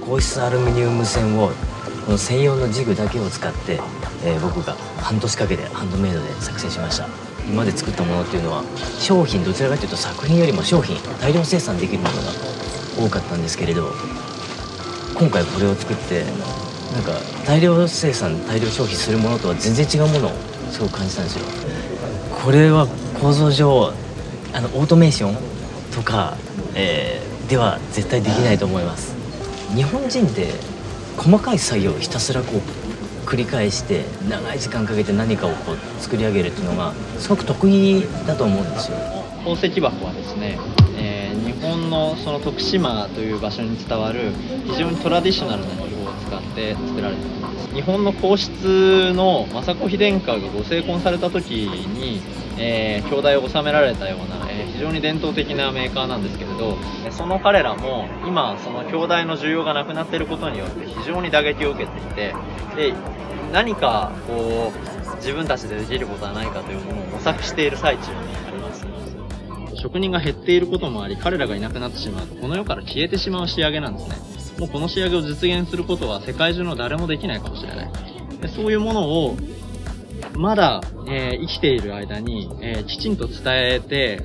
硬質アルミニウム線をこの専用のジグだけを使って、僕が半年かけてハンドメイドで作成しました。今まで作ったものっていうのは商品、どちらかというと作品よりも商品、大量生産できるものが多かったんですけれど、今回これを作ってなんか大量生産、大量消費するものとは全然違うものをすごく感じたんですよ。これは構造上オートメーションとか、では絶対できないと思います。日本人って細かい作業をひたすらこう繰り返して長い時間かけて何かをこう作り上げるっていうのがすごく得意だと思うんですよ。宝石箱はですね、日本のその徳島という場所に伝わる非常にトラディショナルな技法を使って作られています。日本の皇室の政子妃殿下がご成婚された時に、兄弟を収められたような、非常に伝統的なメーカーなんですけれど、その彼らも今その兄弟の需要がなくなっていることによって非常に打撃を受けていて、で何かこう自分たちでできることはないかというものを模索している最中にあります。職人が減っていることもあり、彼らがいなくなってしまうとこの世から消えてしまう仕上げなんですね。もうこの仕上げを実現することは世界中の誰もできないかもしれない。でそういうものをまだ、生きている間に、きちんと伝えて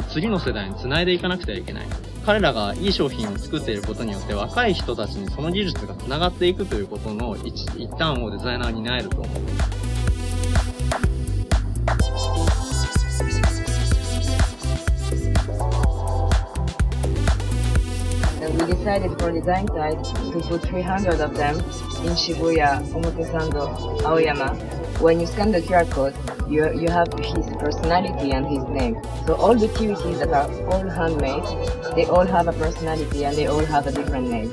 次の世代に繋いでいかなくてはいけない。彼らがいい商品を作っていることによって若い人たちにその技術が繋がっていくということの一端をデザイナーは担えると思う。We decided for design side to put 300 of them in Shibuya, Omotesando, Aoyama. When you scan the QR code, you have his personality and his name. So all the activities that are all handmade, they all have a personality and they all have a different name.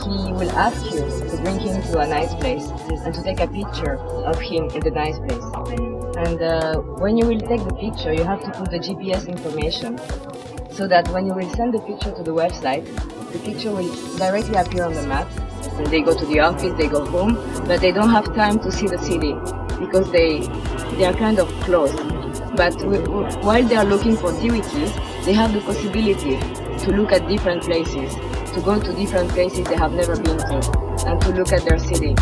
He will ask you to bring him to a nice place and to take a picture of him in the nice place. And when you will take the picture, you have to put the GPS information so that when you will send the picture to the website, the picture will directly appear on the map. And they go to the office, they go home, but they don't have time to see the city because they are kind of closed. But while they are looking for activities, they have the possibility to look at different places, to go to different places they have never been to, and to look at their city.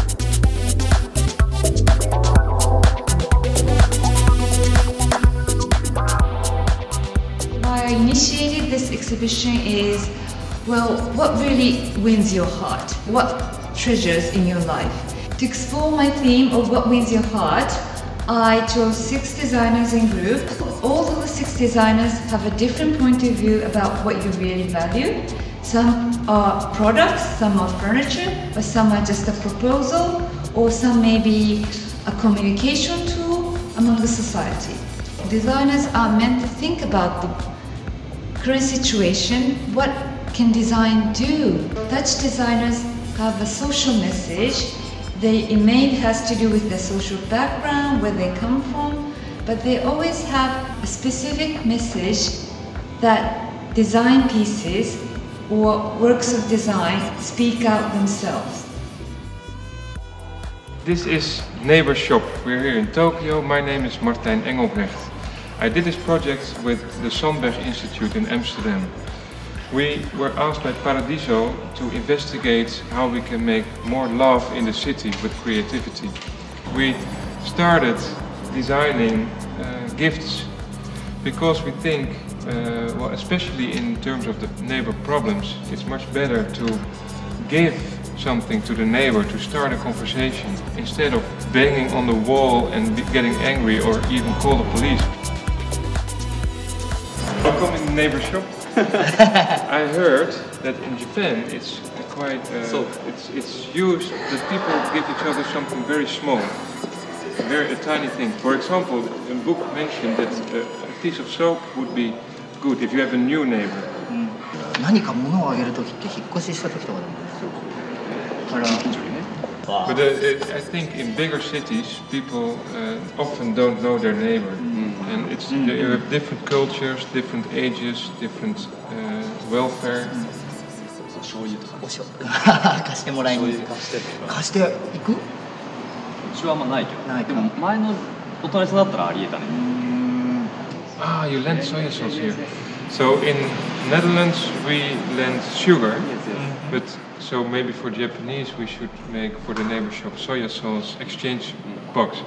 Why I initiated this exhibition is, well, what really wins your heart? What treasures in your life? To explore my theme of what wins your heart, I chose 6 designers in group. All of the 6 designers have a different point of view about what you really value. Some are products, some are furniture, but some are just a proposal, or some may be a communication tool among the society. Designers are meant to think about the current situation. What can design do? Dutch designers have a social message. It mainly has to do with their social background, where they come from, but they always have a specific message that design pieces or works of design speak out themselves. This is Neighbor Shop. We're here in Tokyo. My name is Martijn Engelbrecht. I did this project with the Sandberg Institute in Amsterdam. We were asked by Paradiso to investigate how we can make more love in the city with creativity. We started designing gifts because we think, well, especially in terms of the neighbor problems, it's much better to give something to the neighbor to start a conversation instead of banging on the wall and getting angry or even call the police. Welcome in the Neighbor Shop. I heard that in Japan it's quite it's used that people give each other something very small, a tiny thing. For example, a book mentioned that a piece of soap would be good if you have a new neighbor. 何か物をあげるときって引っ越ししたときとかでもから But I think in bigger cities, people often don't know their neighbor, and you have different cultures, different ages, different welfare. 醤油とかお塩貸してもらいに貸していく？うちはあんまないけど。ないか。でも前のお隣さんだったらありえたね。Ah, you lend soya sauce here. So in Netherlands we lend sugar, but so maybe for Japanese we should make for the neighbor shop soya sauce exchange box.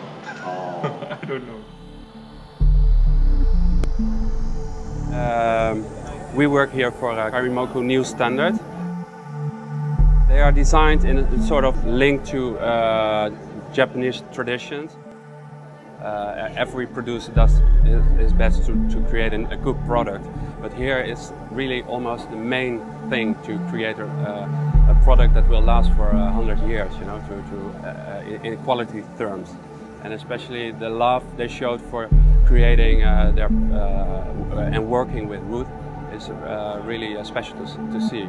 I don't know. We work here for a Karimoku new standard. They are designed in a sort of link to Japanese traditions. Every producer does his best to create a good product, but here it's really almost the main thing to create a product that will last for 100 years, you know, in quality terms. And especially the love they showed for creating and working with wood is really special to see.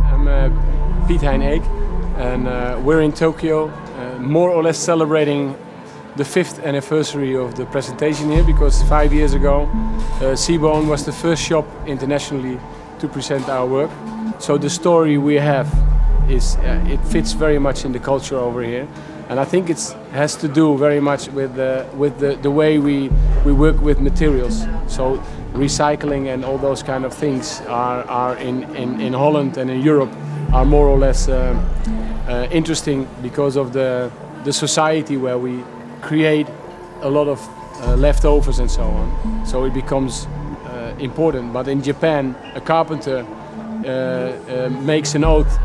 I'm Piet Hein Eek, and we're in Tokyo, more or less celebrating the 5th anniversary of the presentation here, because 5 years ago Seabone was the first shop internationally to present our work. So the story we have is it fits very much in the culture over here, and I think it has to do very much with the way we work with materials. So recycling and all those kind of things are in Holland and in Europe are more or less interesting because of the society where we create a lot of leftovers and so on. So it becomes important. But in Japan, a carpenter makes an oath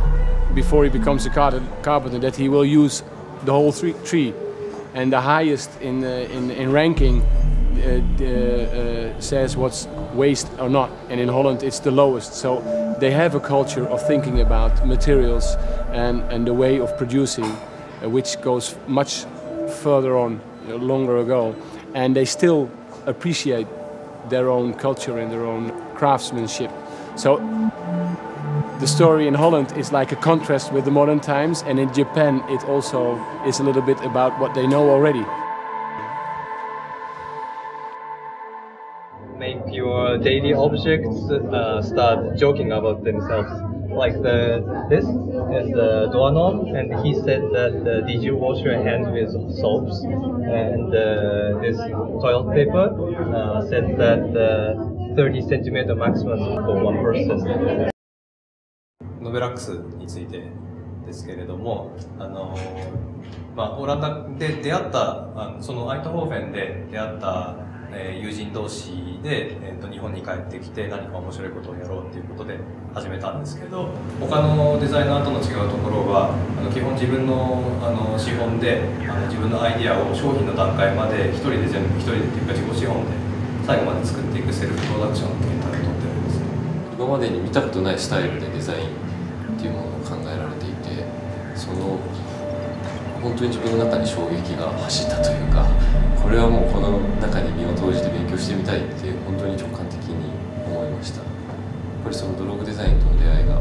before he becomes a carpenter that he will use the whole tree, and the highest in ranking says what's waste or not, and in Holland it's the lowest. So they have a culture of thinking about materials and the way of producing, which goes much further on, longer ago, and they still appreciate their own culture and their own craftsmanship. So the story in Holland is like a contrast with the modern times, and in Japan it also is a little bit about what they know already. Make your daily objects start joking about themselves. Like this is the doorknob, and he said that did you wash your hands with soaps? And this toilet paper said that 30 centimeter maximum for one person. ノベラックスについてですけれども、オランダで出会ったそのアイトホーフェンで出会った友人同士で、日本に帰ってきて何か面白いことをやろうっていうことで始めたんですけど、他のデザイナーとの違うところは基本自分の資本で自分のアイディアを商品の段階まで一人でっていうか自己資本で最後まで作っていくセルフプロダクションの形態をとってるんです。今までに見たことないスタイルでデザインっていうものを考えられていて、本当に自分の中に衝撃が走ったというか、これはもうこの中に身を投じて勉強してみたいって本当に直感的に思いました。やっぱりそのドローグデザインとの出会いが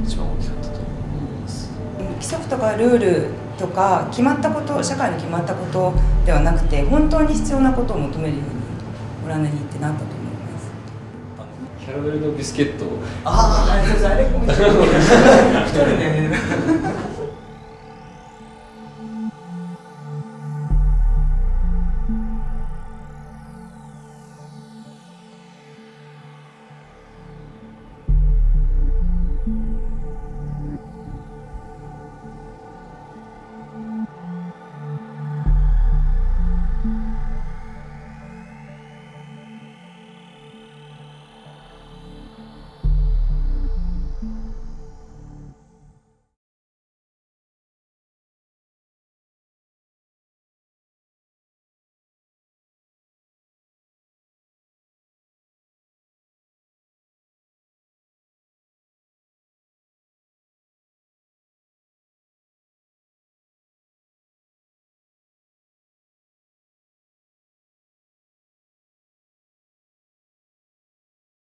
一番大きかったと思います。規則とかルールとか決まったこと、社会の決まったことではなくて、本当に必要なことを求めるようにオランダに行ってなったと思います。キャラメルのビスケット。ああ、あれ面白い。一人で。